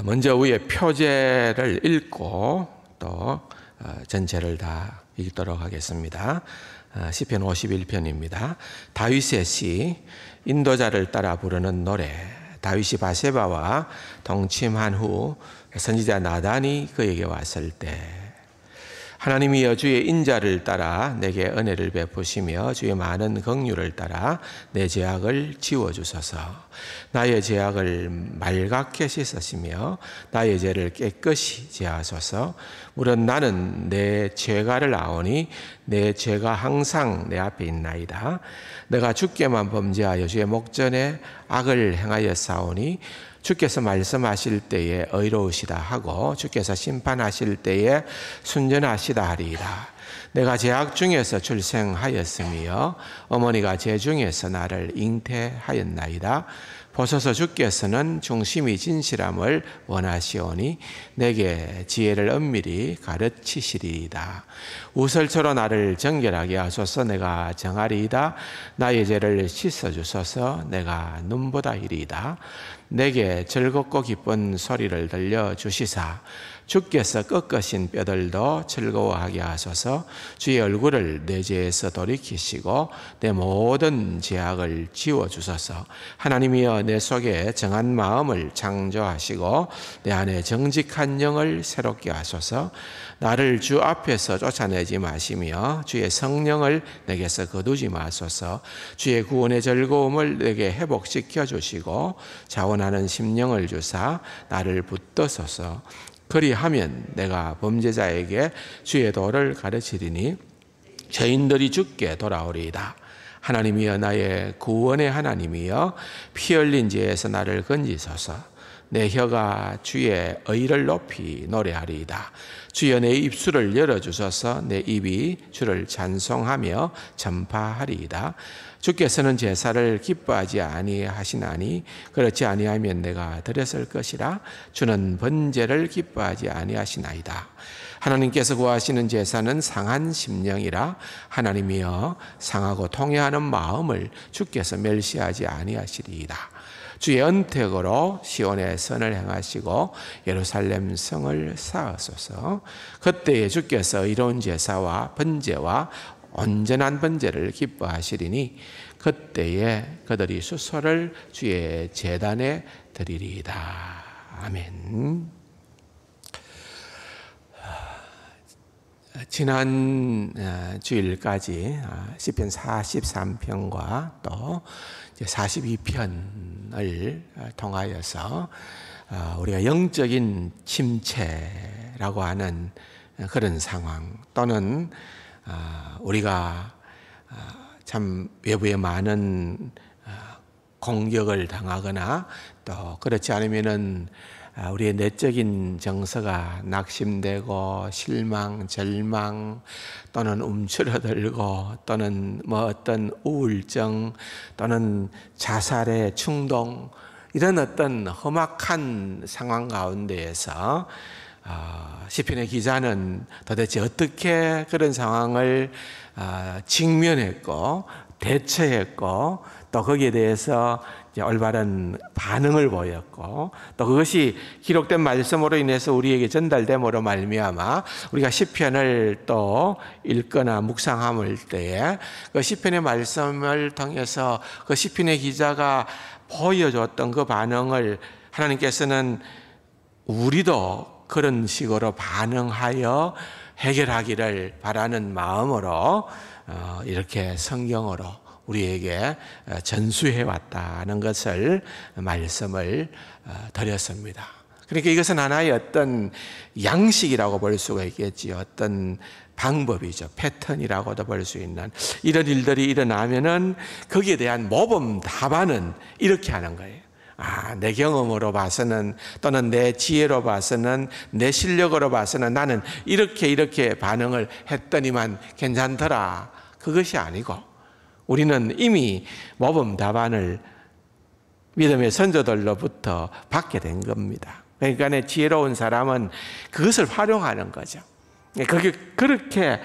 먼저 위에 표제를 읽고 또 전체를 다 읽도록 하겠습니다. 시편 51편입니다. 다윗의 시, 인도자를 따라 부르는 노래. 다윗이 바세바와 동침한 후 선지자 나단이 그에게 왔을 때, 하나님이여 주의 인자를 따라 내게 은혜를 베푸시며 주의 많은 긍휼을 따라 내 죄악을 지워주소서. 나의 죄악을 말갛게 씻으시며 나의 죄를 깨끗이 제하소서. 물론 나는 내 죄가를 아오니 내 죄가 항상 내 앞에 있나이다. 내가 주께만 범죄하여 주의 목전에 악을 행하여 싸우니 주께서 말씀하실 때에 의로우시다 하고 주께서 심판하실 때에 순전하시다 하리이다. 내가 죄악 중에서 출생하였으며 어머니가 죄 중에서 나를 잉태하였나이다. 보소서, 주께서는 중심이 진실함을 원하시오니 내게 지혜를 엄밀히 가르치시리이다. 우설초로 나를 정결하게 하소서. 내가 정하리이다. 나의 죄를 씻어주소서. 내가 눈보다 이리이다. 내게 즐겁고 기쁜 소리를 들려주시사 주께서 꺾으신 뼈들도 즐거워하게 하소서. 주의 얼굴을 내 죄에서 돌이키시고 내 모든 죄악을 지워주소서. 하나님이여, 내 속에 정한 마음을 창조하시고 내 안에 정직한 영을 새롭게 하소서. 나를 주 앞에서 쫓아내지 마시며 주의 성령을 내게서 거두지 마소서. 주의 구원의 즐거움을 내게 회복시켜 주시고 자원하는 심령을 주사 나를 붙드소서. 그리하면 내가 범죄자에게 주의 도를 가르치리니 죄인들이 주께 돌아오리이다. 하나님이여, 나의 구원의 하나님이여, 피 흘린 죄에서 나를 건지소서. 내 혀가 주의 의를 높이 노래하리이다. 주여, 내 입술을 열어주소서. 내 입이 주를 찬송하며 전파하리이다. 주께서는 제사를 기뻐하지 아니하시나니 그렇지 아니하면 내가 드렸을 것이라. 주는 번제를 기뻐하지 아니하시나이다. 하나님께서 구하시는 제사는 상한 심령이라. 하나님이여, 상하고 통회하는 마음을 주께서 멸시하지 아니하시리이다. 주의 언택으로 시온의 선을 행하시고 예루살렘 성을 쌓으소서. 그때에 주께서 의로운 제사와 번제와 온전한 번제를 기뻐하시리니 그때에 그들이 수소를 주의 제단에 드리리이다. 아멘. 지난 주일까지 시편 43편과 또 42편을 통하여서 우리가 영적인 침체라고 하는 그런 상황, 또는 우리가 참 외부에 많은 공격을 당하거나 또 그렇지 않으면은 우리의 내적인 정서가 낙심되고 실망, 절망, 또는 움츠러들고, 또는 어떤 우울증, 또는 자살의 충동, 이런 어떤 험악한 상황 가운데에서 시편의 기자는 도대체 어떻게 그런 상황을 직면했고 대처했고 또 거기에 대해서 올바른 반응을 보였고, 또 그것이 기록된 말씀으로 인해서 우리에게 전달됨으로 말미암아 우리가 시편을 또 읽거나 묵상할 때에 그 시편의 말씀을 통해서 그 시편의 기자가 보여줬던 그 반응을 하나님께서는 우리도 그런 식으로 반응하여 해결하기를 바라는 마음으로 이렇게 성경으로 우리에게 전수해 왔다는 것을 말씀을 드렸습니다. 그러니까 이것은 하나의 어떤 양식이라고 볼 수가 있겠지요. 어떤 방법이죠. 패턴이라고도 볼 수 있는, 이런 일들이 일어나면은 거기에 대한 모범 답안은 이렇게 하는 거예요. 내 경험으로 봐서는, 또는 내 지혜로 봐서는, 내 실력으로 봐서는 나는 이렇게 반응을 했더니만 괜찮더라. 그것이 아니고 우리는 이미 모범 답안을 믿음의 선조들로부터 받게 된 겁니다. 그러니까 지혜로운 사람은 그것을 활용하는 거죠. 그렇게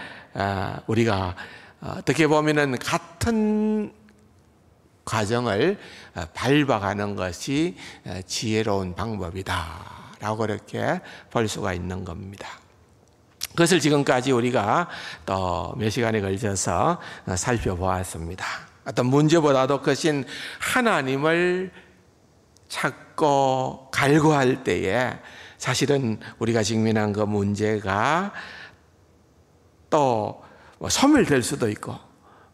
우리가 어떻게 보면은 같은 과정을 밟아가는 것이 지혜로운 방법이다. 라고 그렇게 볼 수가 있는 겁니다. 그것을 지금까지 우리가 또 몇 시간에 걸쳐서 살펴보았습니다. 어떤 문제보다도 크신 하나님을 찾고 갈구할 때에 사실은 우리가 직면한 그 문제가 또 소멸될 수도 있고,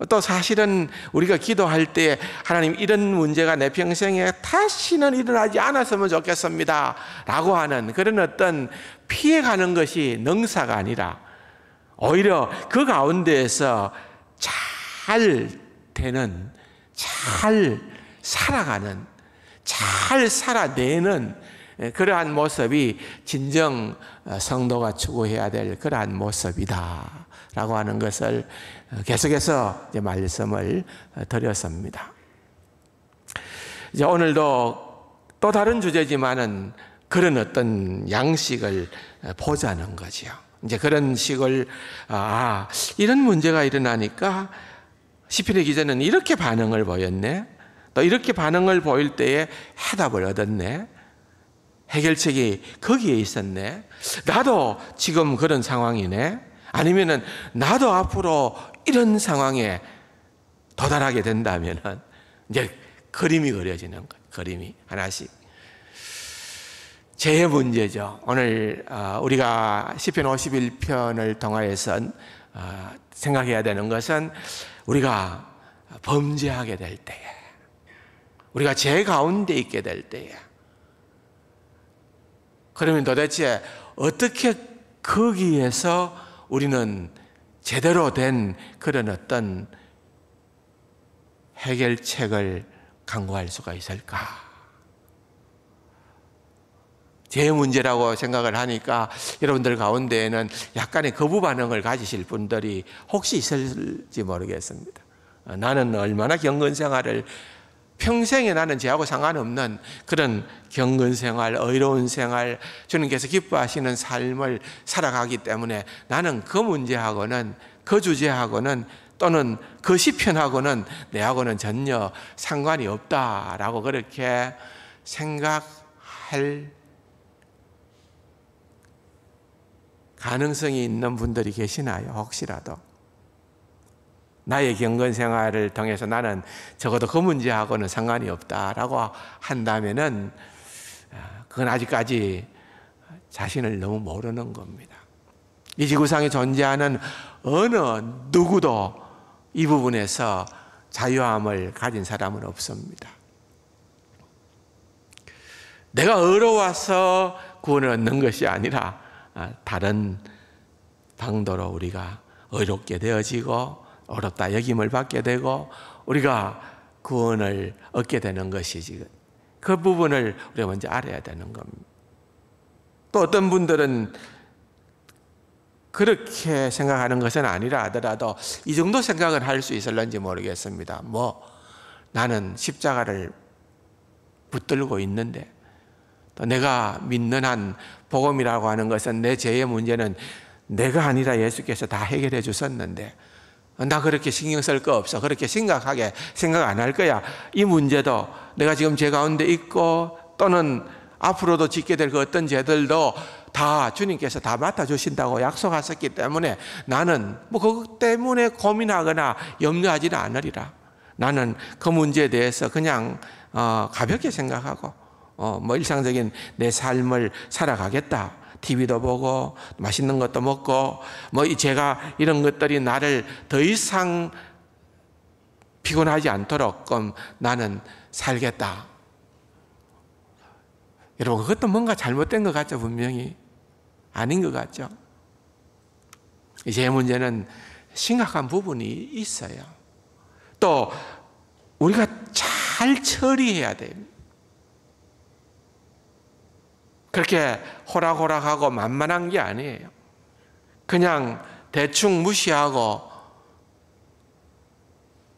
또 사실은 우리가 기도할 때 하나님 이런 문제가 내 평생에 다시는 일어나지 않았으면 좋겠습니다 라고 하는 그런 어떤 피해가는 것이 능사가 아니라 오히려 그 가운데에서 잘 되는, 잘 살아가는, 잘 살아내는 그러한 모습이 진정 성도가 추구해야 될 그러한 모습이다 라고 하는 것을 계속해서 이제 말씀을 드렸습니다. 이제 오늘도 또 다른 주제지만은 그런 어떤 양식을 보자는 거죠. 이제 그런 식을, 이런 문제가 일어나니까 시편의 기자는 이렇게 반응을 보였네. 또 이렇게 반응을 보일 때에 해답을 얻었네. 해결책이 거기에 있었네. 나도 지금 그런 상황이네. 아니면은 나도 앞으로 이런 상황에 도달하게 된다면은 이제 그림이 그려지는 거예요. 그림이 하나씩. 제 문제죠. 오늘 우리가 시편 51편을 통하여서 생각해야 되는 것은 우리가 범죄하게 될 때에, 우리가 죄 가운데 있게 될 때에, 그러면 도대체 어떻게 거기에서 우리는 제대로 된 그런 어떤 해결책을 강구할 수가 있을까? 제 문제라고 생각을 하니까 여러분들 가운데에는 약간의 거부 반응을 가지실 분들이 혹시 있을지 모르겠습니다. 나는 얼마나 경건 생활을, 평생에 나는 죄하고 상관없는 그런 경건 생활, 의로운 생활, 주님께서 기뻐하시는 삶을 살아가기 때문에 나는 그 문제하고는, 그 주제하고는, 또는 그 시편하고는 내하고는 전혀 상관이 없다라고 그렇게 생각할 가능성이 있는 분들이 계시나요? 혹시라도 나의 경건 생활을 통해서 나는 적어도 그 문제하고는 상관이 없다라고 한다면은 그건 아직까지 자신을 너무 모르는 겁니다. 이 지구상에 존재하는 어느 누구도 이 부분에서 자유함을 가진 사람은 없습니다. 내가 의로워서 구원을 얻는 것이 아니라 다른 방도로 우리가 의롭게 되어지고 어렵다 여김을 받게 되고 우리가 구원을 얻게 되는 것이지, 그 부분을 우리가 먼저 알아야 되는 겁니다. 또 어떤 분들은 그렇게 생각하는 것은 아니라 하더라도 이 정도 생각을 할 수 있을런지 모르겠습니다. 나는 십자가를 붙들고 있는데, 또 내가 믿는 한 복음이라고 하는 것은 내 죄의 문제는 내가 아니라 예수께서 다 해결해 주셨는데 나 그렇게 신경 쓸 거 없어, 그렇게 심각하게 생각 안 할 거야. 이 문제도 내가 지금 죄 가운데 있고 또는 앞으로도 짓게 될 그 어떤 죄들도 다 주님께서 다 맡아주신다고 약속하셨기 때문에 나는 그것 때문에 고민하거나 염려하지는 않으리라. 나는 그 문제에 대해서 그냥 가볍게 생각하고 일상적인 내 삶을 살아가겠다. TV도 보고 맛있는 것도 먹고 제가 이런 것들이 나를 더 이상 피곤하지 않도록 나는 살겠다. 여러분, 그것도 뭔가 잘못된 것 같죠? 분명히 아닌 것 같죠? 제 문제는 심각한 부분이 있어요. 또 우리가 잘 처리해야 돼요. 그렇게 호락호락하고 만만한 게 아니에요. 그냥 대충 무시하고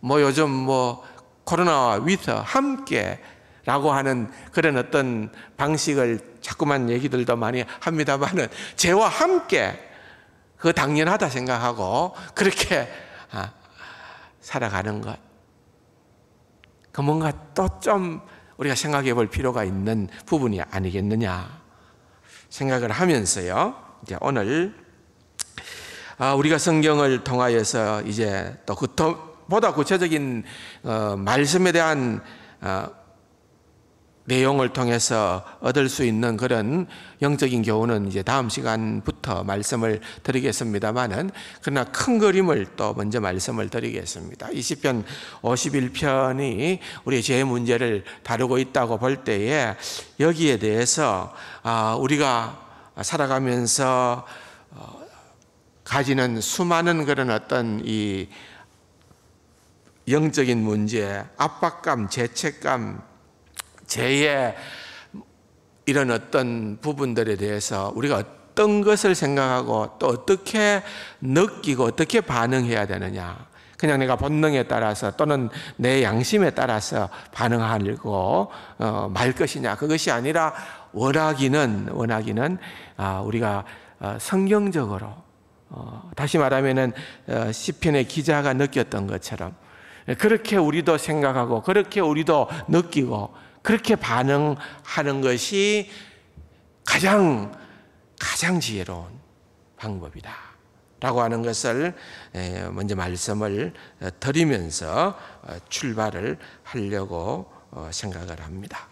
요즘 코로나와 위드 함께 라고 하는 그런 어떤 방식을 자꾸만 얘기들도 많이 합니다만은 죄와 함께 그거 당연하다 생각하고 그렇게 살아가는 것, 그 뭔가 또 좀 우리가 생각해 볼 필요가 있는 부분이 아니겠느냐 생각을 하면서요. 이제 오늘 우리가 성경을 통하여서 이제 또 보다 구체적인 말씀에 대한 내용을 통해서 얻을 수 있는 그런 영적인 교훈은 이제 다음 시간부터 말씀을 드리겠습니다만은, 그러나 큰 그림을 또 먼저 말씀을 드리겠습니다. 이 시편 51편이 우리의 죄 문제를 다루고 있다고 볼 때에 여기에 대해서 우리가 살아가면서 가지는 수많은 그런 어떤 이 영적인 문제, 압박감, 죄책감, 죄의 이런 어떤 부분들에 대해서 우리가 어떤 것을 생각하고 또 어떻게 느끼고 어떻게 반응해야 되느냐, 그냥 내가 본능에 따라서 또는 내 양심에 따라서 반응하고 말 것이냐, 그것이 아니라 원하기는 우리가 성경적으로, 다시 말하면은 시편의 기자가 느꼈던 것처럼 그렇게 우리도 생각하고 그렇게 우리도 느끼고 그렇게 반응하는 것이 가장 지혜로운 방법이다 라고 하는 것을 먼저 말씀을 드리면서 출발을 하려고 생각을 합니다.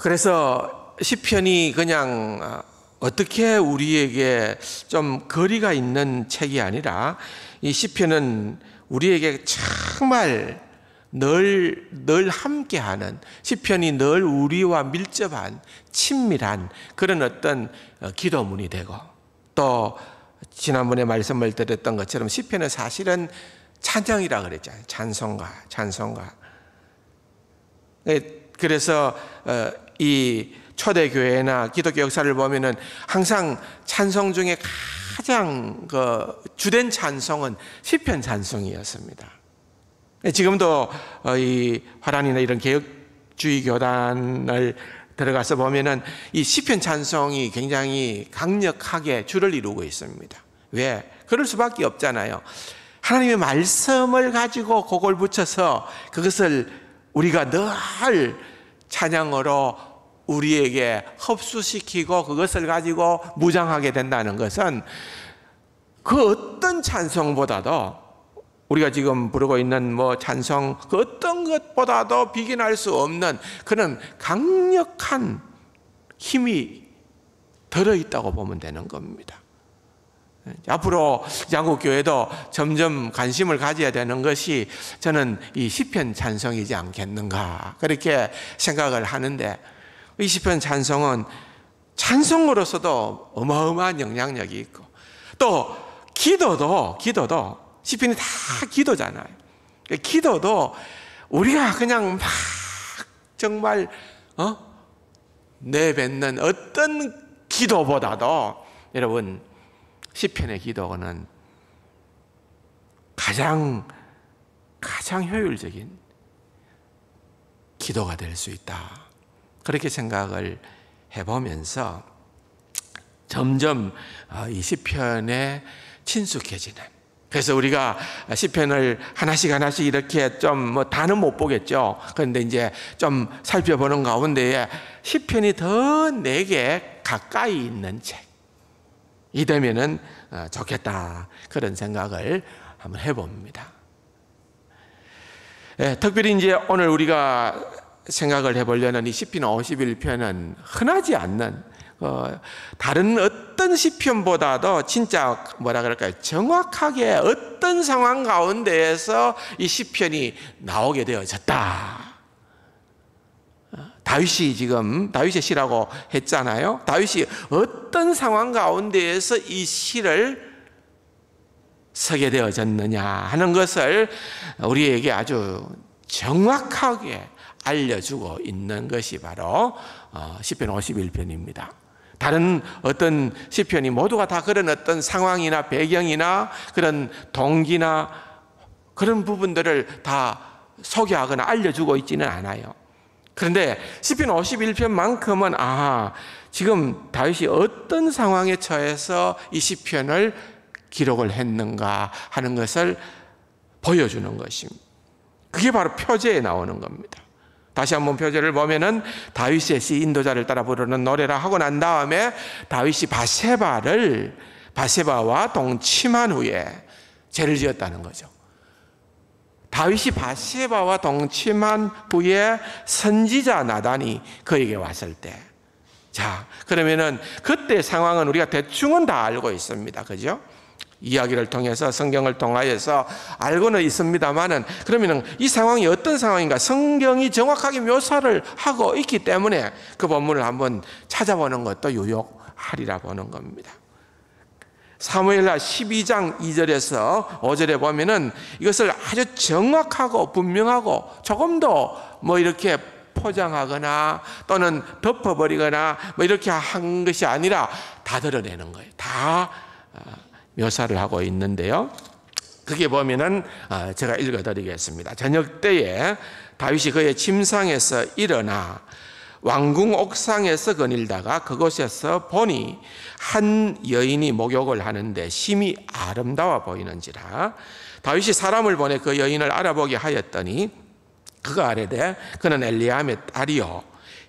그래서 시편이 그냥 어떻게 우리에게 좀 거리가 있는 책이 아니라, 이 시편은 우리에게 정말 늘 함께하는, 시편이 늘 우리와 밀접한 친밀한 그런 어떤 기도문이 되고, 또 지난번에 말씀을 드렸던 것처럼 시편은 사실은 찬양이라 그랬잖아요. 찬송가. 그래서 이 초대교회나 기독교 역사를 보면은 항상 찬송 중에 가장 주된 찬송은 시편 찬송이었습니다. 지금도 이 화란이나 이런 개혁주의 교단을 들어가서 보면은 이 시편 찬송이 굉장히 강력하게 줄을 이루고 있습니다. 왜? 그럴 수밖에 없잖아요. 하나님의 말씀을 가지고 그걸 붙여서 그것을 우리가 늘 찬양으로 우리에게 흡수시키고 그것을 가지고 무장하게 된다는 것은 그 어떤 찬송보다도, 우리가 지금 부르고 있는 찬송, 그 어떤 것보다도 비교할 수 없는 그런 강력한 힘이 들어있다고 보면 되는 겁니다. 앞으로 양국교회도 점점 관심을 가져야 되는 것이 저는 이 시편 찬송이지 않겠는가, 그렇게 생각을 하는데, 이 시편 찬송은 찬송으로서도 어마어마한 영향력이 있고, 또 기도도 시편이 다 기도잖아요. 기도도 우리가 그냥 막 정말 내뱉는 어떤 기도보다도, 여러분, 시편의 기도는 가장 효율적인 기도가 될 수 있다, 그렇게 생각을 해보면서 점점 이 시편에 친숙해지는, 그래서 우리가 시편을 하나씩 이렇게 좀 다는 못 보겠죠. 그런데 이제 좀 살펴보는 가운데에 시편이 더 내게 가까이 있는 책이 되면은 좋겠다, 그런 생각을 한번 해봅니다. 특별히 이제 오늘 우리가 생각을 해보려는 이 시편 51편은 흔하지 않는, 다른 어떤 시편보다도 진짜 정확하게 어떤 상황 가운데에서 이 시편이 나오게 되어졌다. 다윗의 시라고 했잖아요. 다윗이 어떤 상황 가운데에서 이 시를 쓰게 되어졌느냐 하는 것을 우리에게 아주 정확하게 알려주고 있는 것이 바로 시편 51편입니다. 다른 어떤 시편이 모두가 다 그런 어떤 상황이나 배경이나 그런 동기나 그런 부분들을 다 소개하거나 알려주고 있지는 않아요. 그런데 시편 51편만큼은 지금 다윗이 어떤 상황에 처해서 이 시편을 기록을 했는가 하는 것을 보여주는 것입니다. 그게 바로 표제에 나오는 겁니다. 다시 한번 표절을 보면은 다윗의 시 인도자를 따라 부르는 노래라 하고 난 다음에 다윗이 바세바와 동침한 후에 죄를 지었다는 거죠. 다윗이 바세바와 동침한 후에 선지자 나단이 그에게 왔을 때, 자, 그러면은 그때 상황은 우리가 대충은 다 알고 있습니다. 그죠? 이야기를 통해서, 성경을 통하여서 알고는 있습니다만은, 그러면은 이 상황이 어떤 상황인가 성경이 정확하게 묘사를 하고 있기 때문에 그 본문을 한번 찾아보는 것도 유용하리라 보는 겁니다. 사무엘하 12장 2절에서 5절에 보면은 이것을 아주 정확하고 분명하고 조금도 뭐 이렇게 포장하거나 또는 덮어버리거나 뭐 이렇게 한 것이 아니라 다 드러내는 거예요. 다 묘사를 하고 있는데요. 그게 보면은 제가 읽어드리겠습니다. 저녁 때에 다윗이 그의 침상에서 일어나 왕궁 옥상에서 거닐다가 그곳에서 보니 한 여인이 목욕을 하는데 심히 아름다워 보이는지라 다윗이 사람을 보내 그 여인을 알아보게 하였더니 그가 아뢰되 그는 엘리암의 딸이요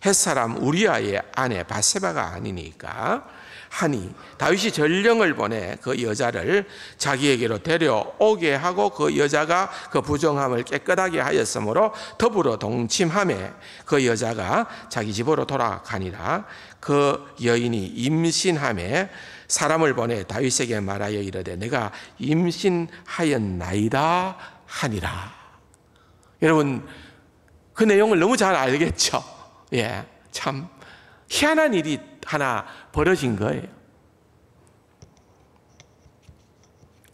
햇사람 우리아의 아내 바세바가 아니니까 하니 다윗이 전령을 보내 그 여자를 자기에게로 데려오게 하고 그 여자가 그 부정함을 깨끗하게 하였으므로 더불어 동침하매 그 여자가 자기 집으로 돌아가니라. 그 여인이 임신하매 사람을 보내 다윗에게 말하여 이르되 내가 임신하였나이다 하니라. 여러분 그 내용을 너무 잘 알겠죠? 예, 참 희한한 일이 하나 벌어진 거예요.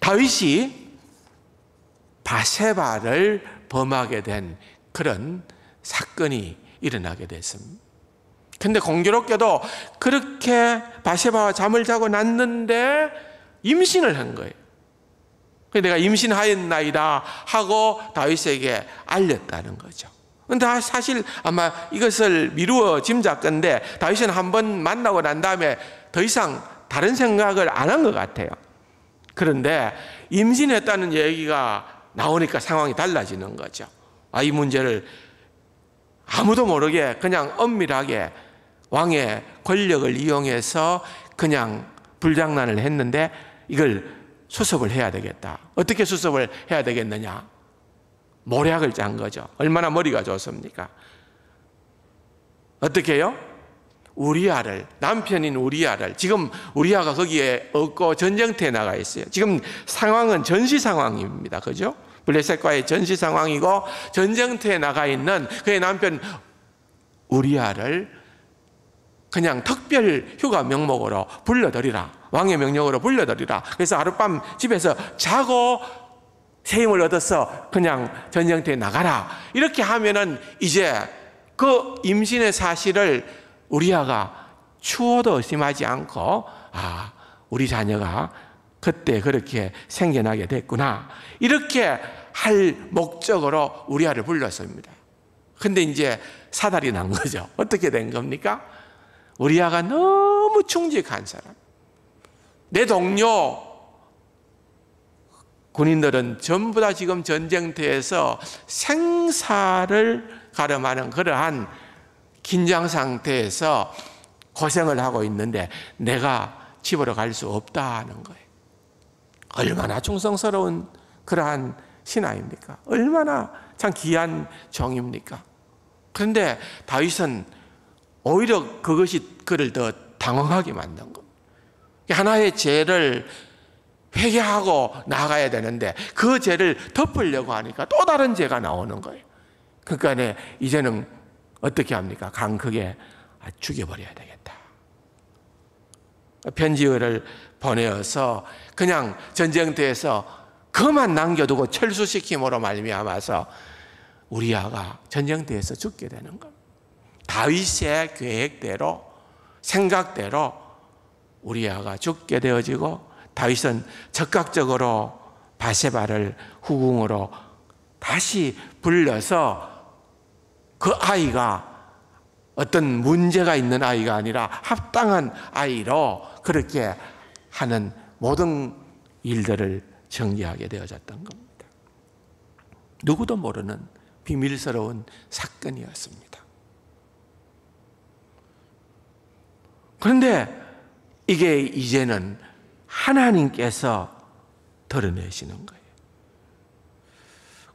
다윗이 바세바를 범하게 된 그런 사건이 일어나게 됐습니다. 근데 공교롭게도 그렇게 바세바와 잠을 자고 났는데 임신을 한 거예요. 내가 임신하였나이다 하고 다윗에게 알렸다는 거죠. 근데 사실 아마 이것을 미루어 짐작건데 다윗은 한번 만나고 난 다음에 더 이상 다른 생각을 안 한 것 같아요. 그런데 임신했다는 얘기가 나오니까 상황이 달라지는 거죠. 이 문제를 아무도 모르게 그냥 엄밀하게 왕의 권력을 이용해서 그냥 불장난을 했는데 이걸 수습을 해야 되겠다. 어떻게 수습을 해야 되겠느냐? 모략을 짠 거죠. 얼마나 머리가 좋습니까? 어떻게 해요? 우리아를, 남편인 우리아를, 지금 우리아가 거기에 없고 전쟁터에 나가 있어요. 지금 상황은 전시 상황입니다. 그죠? 블레셋과의 전시 상황이고 전쟁터에 나가 있는 그의 남편 우리아를 그냥 특별 휴가 명목으로 불러들이라. 왕의 명령으로 불러들이라. 그래서 하룻밤 집에서 자고 새 힘을 얻어서 그냥 전쟁터에 나가라. 이렇게 하면은 이제 그 임신의 사실을 우리아가 추호도 의심하지 않고 우리 자녀가 그때 그렇게 생겨나게 됐구나. 이렇게 할 목적으로 우리아를 불렀습니다. 근데 이제 사달이 난 거죠. 어떻게 된 겁니까? 우리아가 너무 충직한 사람. 내 동료 군인들은 전부 다 지금 전쟁터에서 생사를 가름하는 그러한 긴장 상태에서 고생을 하고 있는데 내가 집으로 갈 수 없다는 거예요. 얼마나 충성스러운 그러한 신하입니까? 얼마나 참 귀한 종입니까? 그런데 다윗은 오히려 그것이 그를 더 당황하게 만든 겁니다. 하나의 죄를 회개하고 나가야 되는데 그 죄를 덮으려고 하니까 또 다른 죄가 나오는 거예요. 그러니까 이제는 어떻게 합니까? 강크게 죽여버려야 되겠다. 편지를 보내어서 그냥 전쟁터에서 그만 남겨두고 철수시킴으로 말미암아서 우리아가 전쟁터에서 죽게 되는 겁니다. 다윗의 계획대로 생각대로 우리아가 죽게 되어지고 다윗은 적극적으로 바세바를 후궁으로 다시 불러서 그 아이가 어떤 문제가 있는 아이가 아니라 합당한 아이로 그렇게 하는 모든 일들을 전개하게 되어졌던 겁니다. 누구도 모르는 비밀스러운 사건이었습니다. 그런데 이게 이제는 하나님께서 드러내시는 거예요.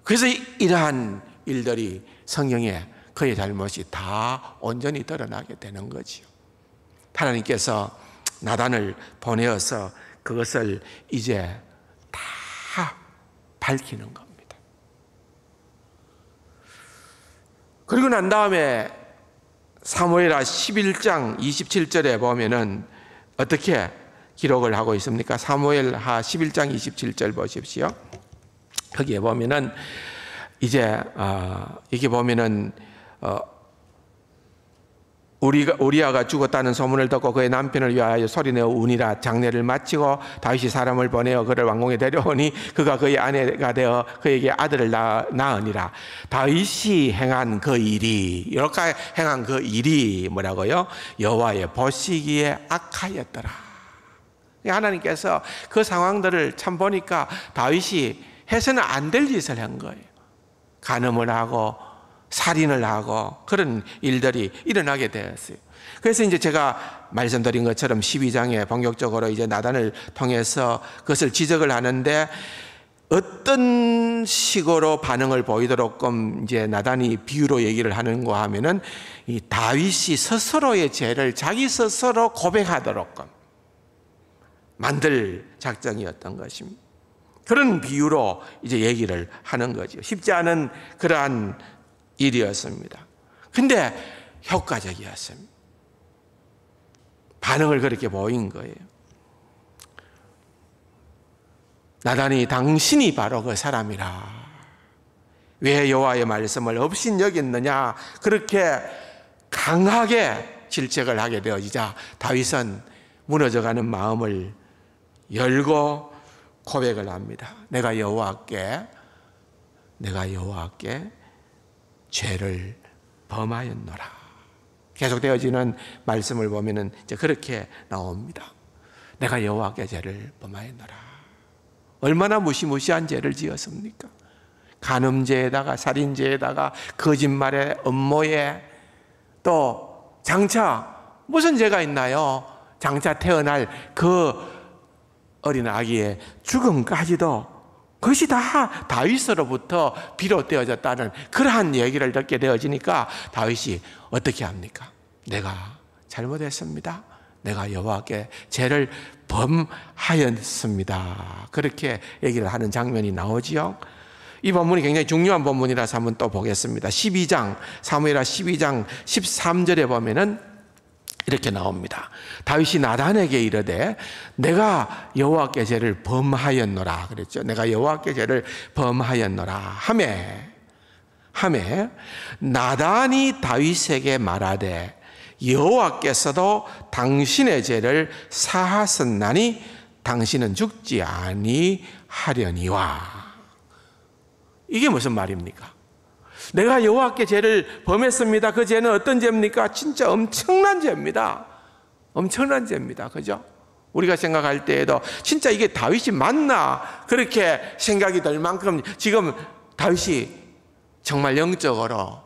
그래서 이러한 일들이 성경에 그의 잘못이 다 온전히 드러나게 되는 거지요. 하나님께서 나단을 보내어서 그것을 이제 다 밝히는 겁니다. 그리고 난 다음에 사무엘하 11장 27절에 보면은 어떻게 기록을 하고 있습니까? 사무엘하 11장 27절 보십시오. 거기에 보면은 이제 이게 보면은 우리아가 죽었다는 소문을 듣고 그의 남편을 위하여 소리내어 우니라 장례를 마치고 다윗이 사람을 보내어 그를 왕궁에 데려오니 그가 그의 아내가 되어 그에게 아들을 낳으니라. 다윗이 행한 그 일이 이렇게 행한 그 일이 뭐라고요? 여호와의 보시기에 악하였더라. 하나님께서 그 상황들을 참 보니까 다윗이 해서는 안 될 짓을 한 거예요. 간음을 하고 살인을 하고 그런 일들이 일어나게 되었어요. 그래서 이제 제가 말씀드린 것처럼 12장에 본격적으로 이제 나단을 통해서 그것을 지적을 하는데 어떤 식으로 반응을 보이도록끔 이제 나단이 비유로 얘기를 하는가 하면은 이 다윗이 스스로의 죄를 자기 스스로 고백하도록끔 만들 작정이었던 것입니다. 그런 비유로 이제 얘기를 하는 거죠. 쉽지 않은 그러한 일이었습니다. 근데 효과적이었습니다. 반응을 그렇게 보인 거예요. 나단이 당신이 바로 그 사람이라. 왜 여호와의 말씀을 업신여겼느냐. 그렇게 강하게 질책을 하게 되어지자 다윗은 무너져가는 마음을 열고 고백을 합니다. 내가 여호와께 죄를 범하였노라. 계속되어지는 말씀을 보면은 이제 그렇게 나옵니다. 내가 여호와께 죄를 범하였노라. 얼마나 무시무시한 죄를 지었습니까? 간음죄에다가 살인죄에다가 거짓말에 음모에 또 장차 무슨 죄가 있나요? 장차 태어날 그 어린 아기의 죽음까지도 그것이 다 다윗으로부터 비롯되어졌다는 그러한 얘기를 듣게 되어지니까 다윗이 어떻게 합니까? 내가 잘못했습니다. 내가 여호와께 죄를 범하였습니다. 그렇게 얘기를 하는 장면이 나오지요. 이 본문이 굉장히 중요한 본문이라서 한번 또 보겠습니다. 12장 사무엘하 12장 13절에 보면은 이렇게 나옵니다. 다윗이 나단에게 이르되 내가 여호와께 죄를 범하였노라 그랬죠. 내가 여호와께 죄를 범하였노라 하매 나단이 다윗에게 말하되 여호와께서도 당신의 죄를 사하셨나니 당신은 죽지 아니하려니와. 이게 무슨 말입니까? 내가 여호와께 죄를 범했습니다. 그 죄는 어떤 죄입니까? 진짜 엄청난 죄입니다. 엄청난 죄입니다. 그죠? 우리가 생각할 때에도 진짜 이게 다윗이 맞나? 그렇게 생각이 들 만큼 지금 다윗이 정말 영적으로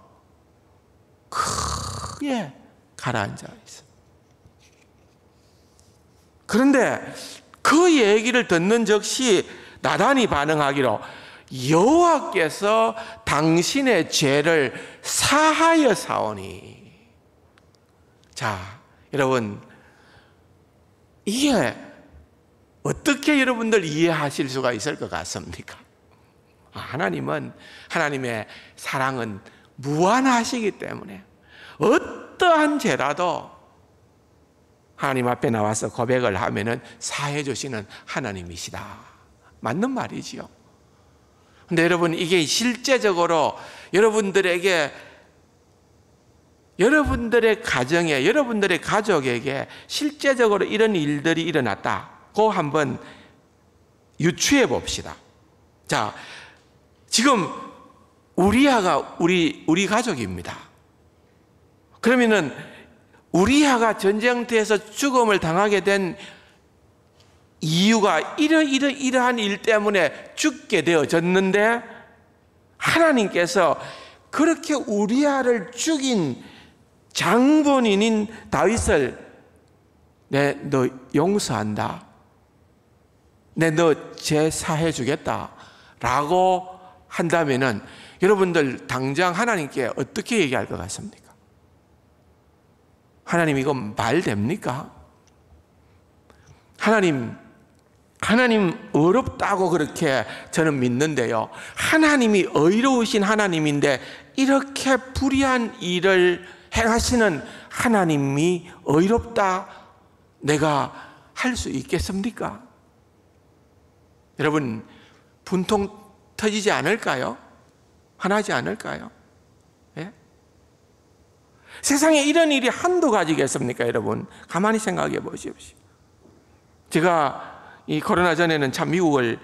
크게 가라앉아 있어. 그런데 그 얘기를 듣는 즉시 나단이 반응하기로 여호와께서 당신의 죄를 사하여 사오니. 자, 여러분, 이게 어떻게 여러분들 이해하실 수가 있을 것 같습니까? 하나님의 사랑은 무한하시기 때문에 어떠한 죄라도 하나님 앞에 나와서 고백을 하면은 사해 주시는 하나님이시다. 맞는 말이지요. 근데 여러분, 이게 실제적으로 여러분들에게, 여러분들의 가정에, 여러분들의 가족에게 실제적으로 이런 일들이 일어났다고 한번 유추해 봅시다. 자, 지금 우리아가 우리 가족입니다. 그러면은 우리아가 전쟁터에서 죽음을 당하게 된 이유가 이러한 일 때문에 죽게 되어졌는데 하나님께서 그렇게 우리아를 죽인 장본인인 다윗을 너 용서한다, 너 제사해 주겠다 라고 한다면은 여러분들 당장 하나님께 어떻게 얘기할 것 같습니까? 하나님, 이거 말 됩니까? 하나님 어렵다고 그렇게 저는 믿는데요, 하나님이 의로우신 하나님인데 이렇게 불의한 일을 행하시는 하나님이 의롭다 내가 할 수 있겠습니까? 여러분, 분통 터지지 않을까요? 화나지 않을까요? 예? 세상에 이런 일이 한두 가지겠습니까? 여러분, 가만히 생각해 보십시오. 제가 이 코로나 전에는 참 미국을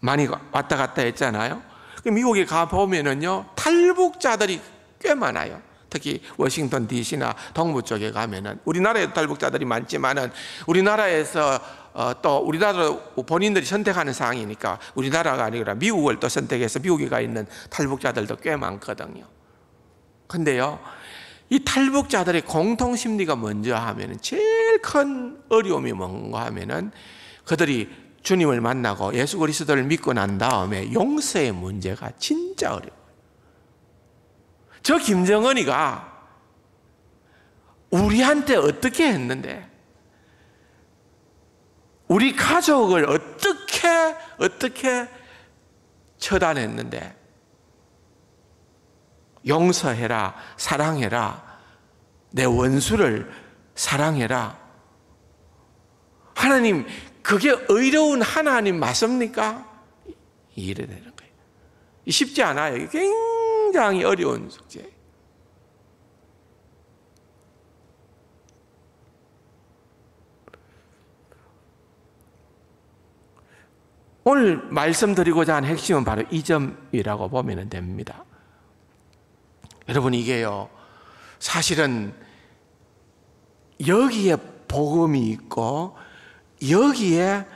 많이 왔다 갔다 했잖아요. 미국에 가보면은요, 탈북자들이 꽤 많아요. 특히 워싱턴 DC나 동부 쪽에 가면은, 우리나라에도 탈북자들이 많지만은 우리나라에서 또 우리나라 본인들이 선택하는 상황이니까 우리나라가 아니라 미국을 또 선택해서 미국에 가 있는 탈북자들도 꽤 많거든요. 근데요, 이 탈북자들의 공통 심리가 먼저 하면은, 제일 큰 어려움이 뭔가 하면은, 그들이 주님을 만나고 예수 그리스도를 믿고 난 다음에 용서의 문제가 진짜 어려워요. 저 김정은이가 우리한테 어떻게 했는데, 우리 가족을 어떻게 처단했는데, 용서해라, 사랑해라, 내 원수를 사랑해라. 하나님, 그게 의로운 하나님 맞습니까? 이래 되는 거예요. 쉽지 않아요. 이게 굉장히 어려운 숙제예요. 오늘 말씀드리고자 하는 핵심은 바로 이 점이라고 보면 됩니다. 여러분, 이게요, 사실은 여기에 복음이 있고 여기에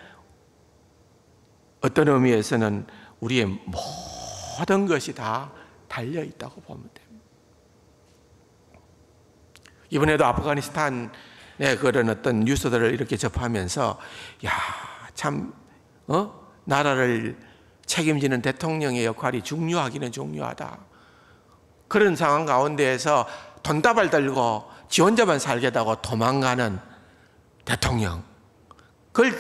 어떤 의미에서는 우리의 모든 것이 다 달려 있다고 보면 됩니다. 이번에도 아프가니스탄의 그런 어떤 뉴스들을 이렇게 접하면서, 참 나라를 책임지는 대통령의 역할이 중요하기는 중요하다. 그런 상황 가운데에서 돈다발 들고 지 혼자만 살겠다고 도망가는 대통령, 그걸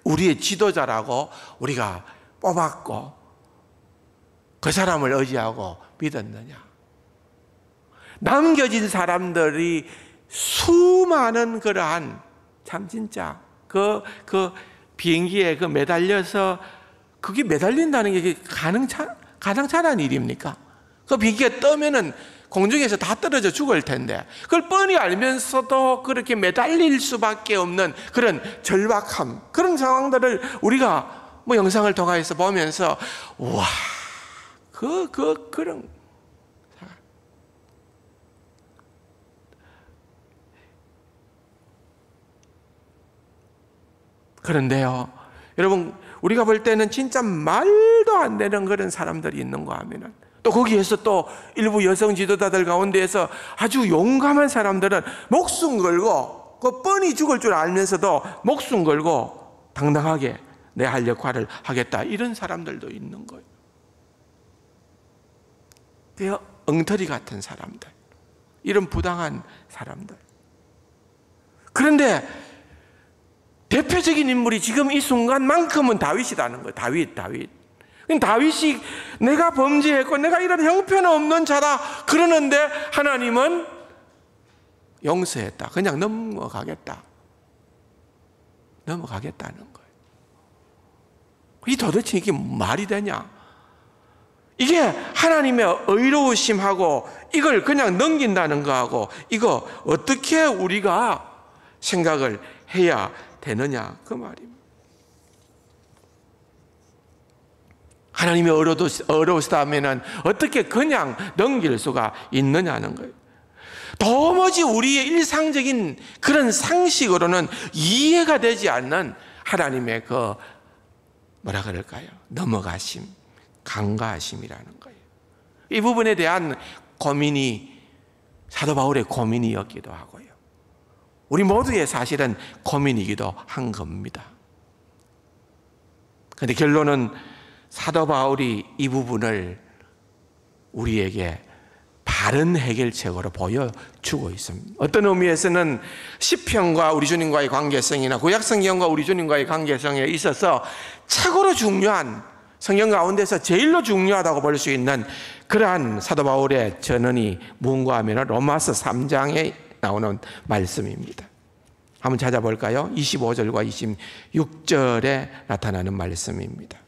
우리의 지도자라고 우리가 뽑았고 그 사람을 의지하고 믿었느냐? 남겨진 사람들이 수많은 그러한, 참 진짜 그 비행기에 매달려서, 그게 매달린다는 게 가능찮은 일입니까? 그 비행기가 떠면은 공중에서 다 떨어져 죽을 텐데, 그걸 뻔히 알면서도 그렇게 매달릴 수밖에 없는 그런 절박함, 그런 상황들을 우리가 영상을 통해서 보면서, 와, 그런. 그런데요, 여러분, 우리가 볼 때는 진짜 말도 안 되는 그런 사람들이 있는가 하면은, 또 거기에서 또 일부 여성 지도자들 가운데에서 아주 용감한 사람들은 목숨 걸고, 그 뻔히 죽을 줄 알면서도 목숨 걸고 당당하게 내 할 역할을 하겠다, 이런 사람들도 있는 거예요. 그 엉터리 같은 사람들, 이런 부당한 사람들. 그런데 대표적인 인물이 지금 이 순간만큼은 다윗이라는 거예요. 다윗이 내가 범죄했고 내가 이런 형편없는 자다 그러는데 하나님은 용서했다. 그냥 넘어가겠다는 거예요. 이 도대체 이게 말이 되냐? 이게 하나님의 의로우심하고 이걸 그냥 넘긴다는 거하고, 이거 어떻게 우리가 생각을 해야 되느냐, 그 말입니다. 하나님이 어려우시다면 어떻게 그냥 넘길 수가 있느냐는 거예요. 도무지 우리의 일상적인 그런 상식으로는 이해가 되지 않는 하나님의 그 뭐라 그럴까요? 넘어가심, 간과하심이라는 거예요. 이 부분에 대한 고민이 사도 바울의 고민이었기도 하고요. 우리 모두의 사실은 고민이기도 한 겁니다. 그런데 결론은 사도 바울이 이 부분을 우리에게 바른 해결책으로 보여주고 있습니다. 어떤 의미에서는 시편과 우리 주님과의 관계성이나 구약성경과 우리 주님과의 관계성에 있어서 최고로 중요한, 성경 가운데서 제일로 중요하다고 볼 수 있는 그러한 사도 바울의 전언이 무엇인가 하면 로마서 3장에 나오는 말씀입니다. 한번 찾아볼까요? 25절과 26절에 나타나는 말씀입니다.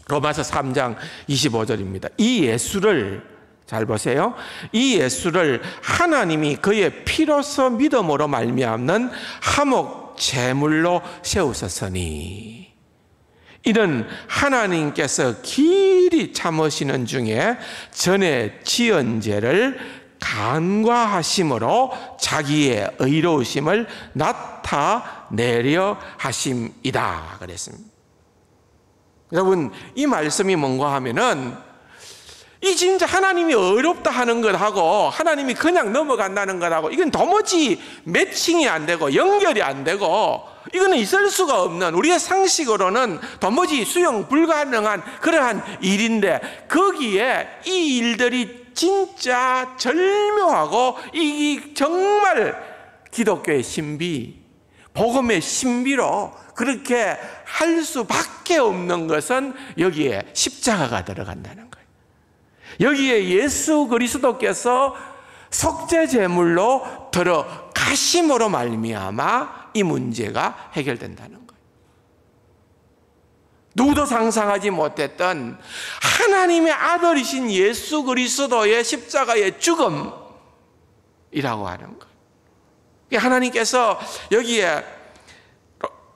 로마서 3장 25절입니다. 이 예수를, 잘 보세요. 이 예수를 하나님이 그의 피로서 믿음으로 말미암는 화목 제물로 세우셨으니 이는 하나님께서 길이 참으시는 중에 전에 지은 죄를 간과하심으로 자기의 의로우심을 나타내려 하심이다 그랬습니다. 여러분, 이 말씀이 뭔가 하면은 이 진짜 하나님이 어렵다 하는 것하고 하나님이 그냥 넘어간다는 것하고 이건 도무지 매칭이 안 되고 연결이 안 되고 이거는 있을 수가 없는, 우리의 상식으로는 도무지 수용 불가능한 그러한 일인데, 거기에 이 일들이 진짜 절묘하고 이 정말 기독교의 신비, 복음의 신비로 그렇게 할 수밖에 없는 것은 여기에 십자가가 들어간다는 거예요. 여기에 예수 그리스도께서 속죄제물로 들어가심으로 말미암아 이 문제가 해결된다는 거예요. 누구도 상상하지 못했던 하나님의 아들이신 예수 그리스도의 십자가의 죽음이라고 하는 거예요. 하나님께서 여기에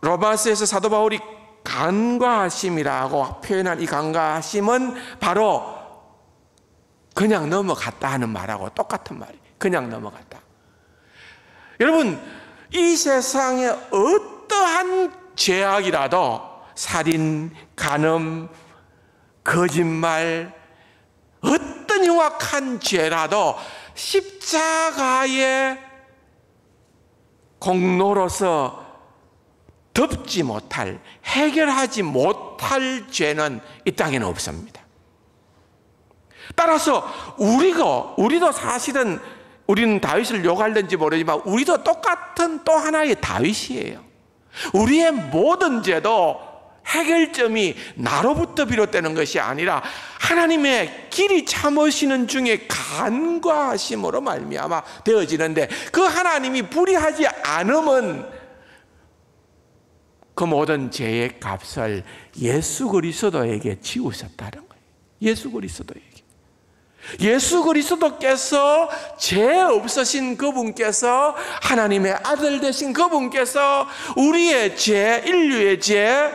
로마서에서 사도 바울이 간과하심이라고 표현한 이 간과하심은 바로 그냥 넘어갔다 하는 말하고 똑같은 말이에요. 그냥 넘어갔다. 여러분, 이 세상에 어떠한 죄악이라도 살인, 간음, 거짓말, 어떤 흉악한 죄라도 십자가의 공로로서 덮지 못할, 해결하지 못할 죄는 이 땅에는 없습니다. 따라서 우리도 사실은, 우리는 다윗을 욕하는지 모르지만 우리도 똑같은 또 하나의 다윗이에요. 우리의 모든 죄도 해결점이 나로부터 비롯되는 것이 아니라 하나님의 길이 참으시는 중에 간과하심으로 말미암아 되어지는데, 그 하나님이 불의하지 않음은 그 모든 죄의 값을 예수 그리스도에게 지우셨다는 거예요. 예수 그리스도에게. 예수 그리스도께서 죄 없으신 그분께서, 하나님의 아들 되신 그분께서 우리의 죄, 인류의 죄,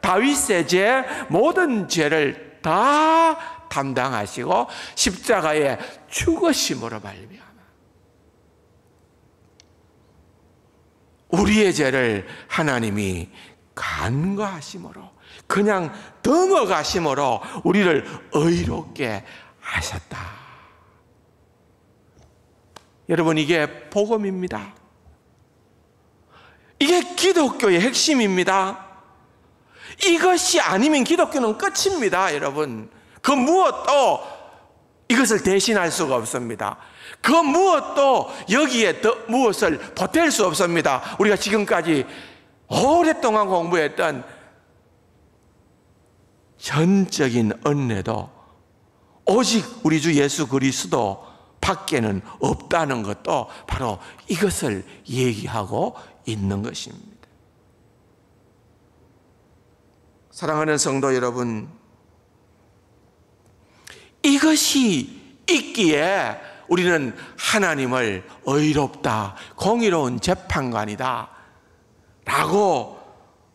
다윗의 죄, 모든 죄를 다 담당하시고 십자가에 죽으심으로 말미암아 우리의 죄를 하나님이 간과하심으로, 그냥 넘어가심으로 우리를 의롭게 하셨다. 여러분, 이게 복음입니다. 이게 기독교의 핵심입니다. 이것이 아니면 기독교는 끝입니다. 여러분, 그 무엇도 이것을 대신할 수가 없습니다. 그 무엇도 여기에 더 무엇을 보탤 수 없습니다. 우리가 지금까지 오랫동안 공부했던 전적인 은혜도 오직 우리 주 예수 그리스도 밖에는 없다는 것도 바로 이것을 얘기하고 있는 것입니다. 사랑하는 성도 여러분, 이것이 있기에 우리는 하나님을 의롭다, 공의로운 재판관이다 라고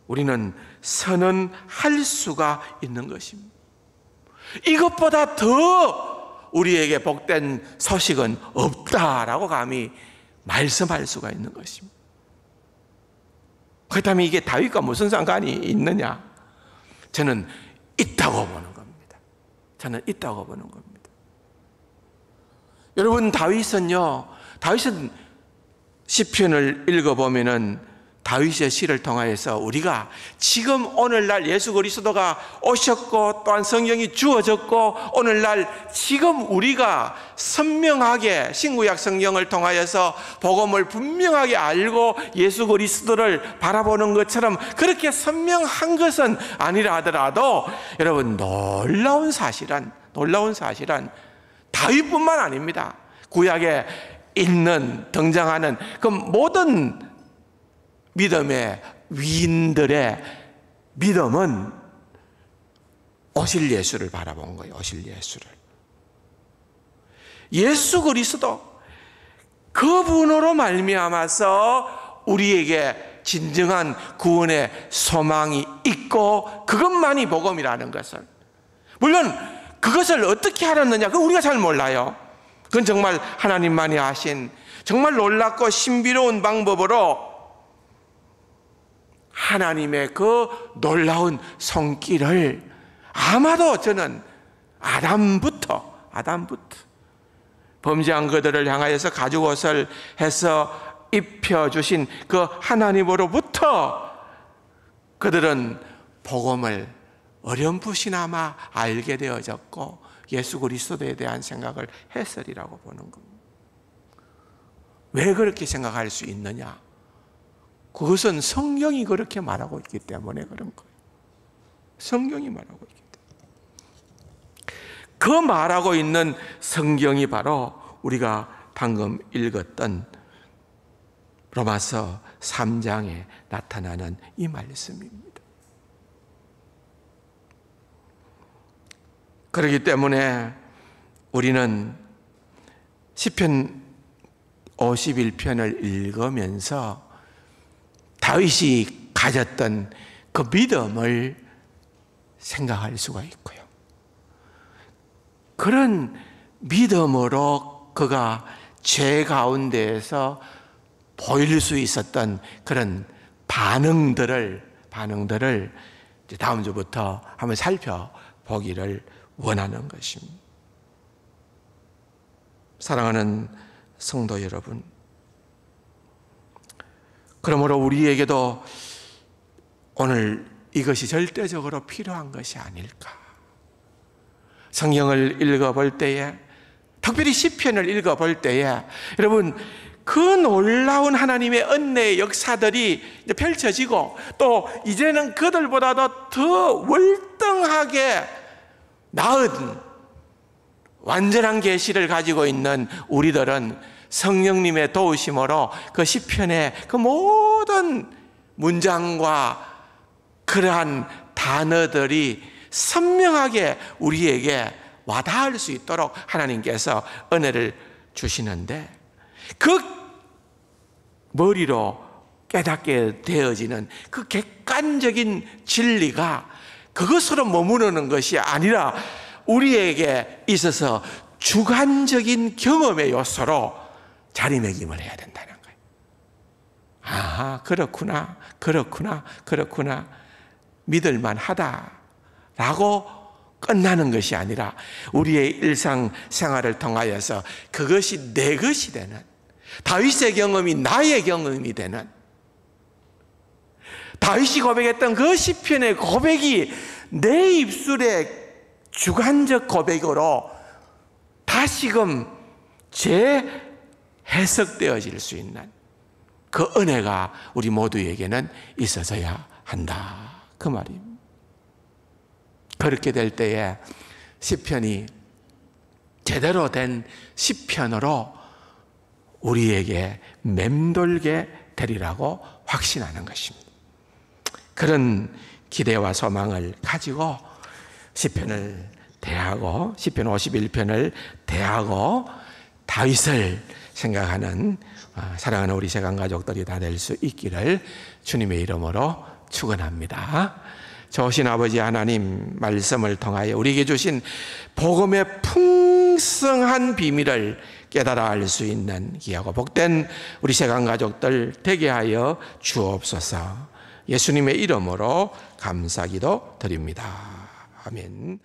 우리는 선언할 수가 있는 것입니다. 이것보다 더 우리에게 복된 소식은 없다라고 감히 말씀할 수가 있는 것입니다. 그렇다면 이게 다윗과 무슨 상관이 있느냐? 저는 있다고 보는 겁니다. 저는 있다고 보는 겁니다. 여러분, 다윗은 시편을 읽어보면은 다윗의 시를 통하여서 우리가 지금 오늘날 예수 그리스도가 오셨고 또한 성경이 주어졌고 오늘날 지금 우리가 선명하게 신구약 성경을 통하여서 복음을 분명하게 알고 예수 그리스도를 바라보는 것처럼 그렇게 선명한 것은 아니라 하더라도 여러분, 놀라운 사실은 다윗뿐만 아닙니다. 구약에 있는 등장하는 그 모든 믿음의 위인들의 믿음은 오실 예수를 바라본 거예요. 오실 예수를. 예수 그리스도, 그분으로 말미암아서 우리에게 진정한 구원의 소망이 있고 그것만이 복음이라는 것을, 물론 그것을 어떻게 알았느냐, 그건 우리가 잘 몰라요. 그건 정말 하나님만이 하신 정말 놀랍고 신비로운 방법으로 하나님의 그 놀라운 손길을 아마도 저는 아담부터 범죄한 그들을 향하여서 가죽옷을 해서 입혀주신 그 하나님으로부터 그들은 복음을 어렴풋이나마 알게 되어졌고 예수 그리스도에 대한 생각을 했으리라고 보는 겁니다. 왜 그렇게 생각할 수 있느냐? 그것은 성경이 그렇게 말하고 있기 때문에 그런 거예요. 성경이 말하고 있기 때문에. 그 말하고 있는 성경이 바로 우리가 방금 읽었던 로마서 3장에 나타나는 이 말씀입니다. 그렇기 때문에 우리는 시편 51편을 읽으면서 다윗이 가졌던 그 믿음을 생각할 수가 있고요. 그런 믿음으로 그가 죄 가운데에서 보일 수 있었던 그런 반응들을 이제 다음 주부터 한번 살펴보기를 원하는 것입니다. 사랑하는 성도 여러분, 그러므로 우리에게도 오늘 이것이 절대적으로 필요한 것이 아닐까. 성경을 읽어볼 때에, 특별히 시편을 읽어볼 때에 여러분, 그 놀라운 하나님의 은혜의 역사들이 이제 펼쳐지고 또 이제는 그들보다도 더 월등하게 나은 완전한 계시를 가지고 있는 우리들은 성령님의 도우심으로 그 시편의 그 모든 문장과 그러한 단어들이 선명하게 우리에게 와닿을 수 있도록 하나님께서 은혜를 주시는데, 그 머리로 깨닫게 되어지는 그 객관적인 진리가 그것으로 머무르는 것이 아니라 우리에게 있어서 주관적인 경험의 요소로 자리매김을 해야 된다는 거예요. 아, 그렇구나 믿을만 하다라고 끝나는 것이 아니라 우리의 일상생활을 통하여서 그것이 내 것이 되는, 다윗의 경험이 나의 경험이 되는, 다윗이 고백했던 그 시편의 고백이 내 입술의 주관적 고백으로 다시금 재해석되어질 수 있는 그 은혜가 우리 모두에게는 있어져야 한다, 그 말입니다. 그렇게 될 때에 시편이 제대로 된 시편으로 우리에게 맴돌게 되리라고 확신하는 것입니다. 그런 기대와 소망을 가지고 시편을 대하고, 시편 51편을 대하고 다윗을 생각하는 사랑하는 우리 세간 가족들이 다 될 수 있기를 주님의 이름으로 축원합니다. 좋으신 아버지 하나님, 말씀을 통하여 우리에게 주신 복음의 풍성한 비밀을 깨달아 알 수 있는 귀하고 복된 우리 세간 가족들 되게 하여 주옵소서. 예수님의 이름으로 감사기도 드립니다. 아멘.